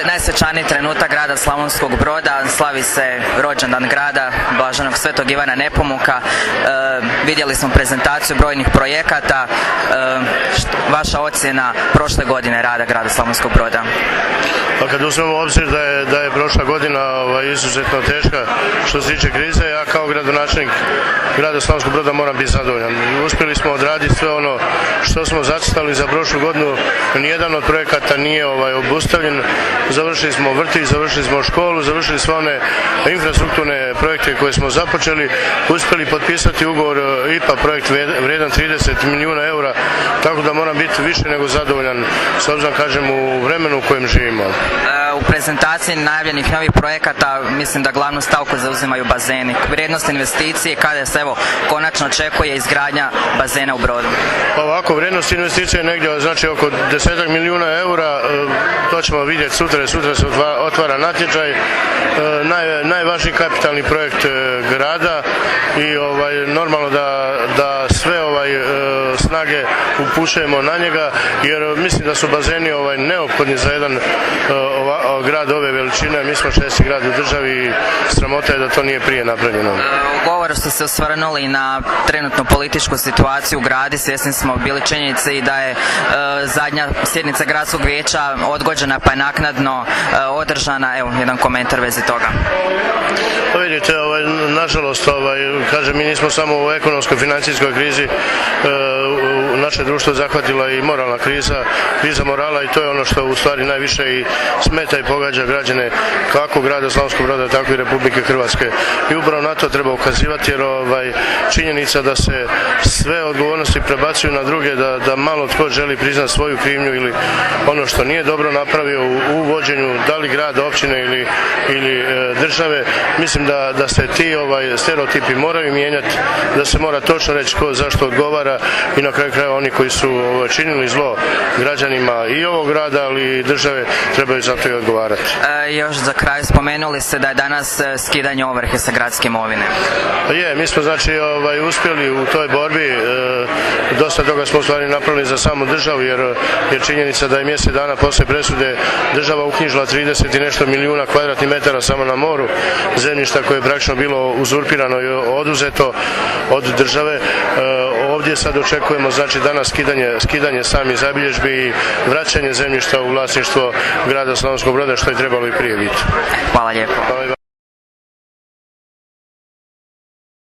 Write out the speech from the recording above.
najsvečaniji trenutak grada Slavonskog Broda, slavi se rođendan grada Blaženog Svetog Ivana Nepomuka. Vidjeli smo prezentaciju brojnih projekata. Vaša ocjena prošle godine rada grada Slavonskog Broda? Pa kad uzmemo u obzir da je prošla godina izuzetno teška što se tiče krize, ja kao gradonačelnik grada Slavonskog Broda moram biti zadovoljan. Uspjeli smo odraditi sve ono što smo zacrtali za prošlu godinu. Nijedan od projekata nije obustavljen. Završili smo vrtić, završili smo školu, završili sve one infrastrukturne projekte koje smo započeli, uspjeli potpisati ugovor IPA projekt vrijedan 30 milijuna eura, tako da moram biti više nego zadovoljan s obzirom, kažem, u vremenu u kojem živimo. U prezentaciji najavljenih novih projekata mislim da glavnu stavku zauzimaju bazeni. Vrijednost investicije kada se konačno očekuje izgradnja bazena u Brodu? Ovako, vrijednost investicije je negdje znači oko 10 milijuna eura, to ćemo vidjeti sutra se otvara natječaj, najvažniji kapitalni projekt grada i normalno da sve snage upušujemo na njega, jer mislim da su bazeni neophodni za jedan grad ove veličine. Mi smo 6. grad u državi i sramota je da to nije prije napravljeno. U govoru ste se osvrnuli na trenutnu političku situaciju u gradi. Svjesni smo bili činjenice i da je zadnja sjednica gradskog vijeća odgođena pa je naknadno održana. Evo, jedan komentar vezi toga. Pa vidite, nažalost, kažem, mi nismo samo u ekonomskoj, financijskoj krizi, naše društvo zahvatila i moralna kriza morala, i to je ono što u stvari najviše i smeta i pogađa građane kako grada Slavonskog Broda, tako i Republike Hrvatske. I upravo na to treba ukazivati, jer činjenica da se sve odgovornosti prebacuju na druge, da malo tko želi priznati svoju krivnju ili ono što nije dobro napravio u vođenju da li grada, općine ili države. Mislim da se ti stereotipi moraju mijenjati, da se mora točno reći ko zašto odgovara i na kraju krajeva oni koji su činili zlo građanima i ovog grada, ali i države, trebaju za to i odgovarati. Još za kraj spomenuli ste da je danas skidanje ovrhe sa gradske imovine. Mi smo znači uspjeli u toj borbi, dosta toga smo u stvari napravili za samu državu, jer činjenica da je mjesec dana poslije presude država uknjižila 30 i nešto milijuna kvadratnih metara samo na moru zemljišta koje je praktično bilo uzurpirano i oduzeto od države. Ovdje sad očekujemo znači danas skidanje samih zabilježbi i vraćanje zemljišta u vlasništvo grada Slavonskog Broda, što je trebalo i prije biti. Hvala lijepo.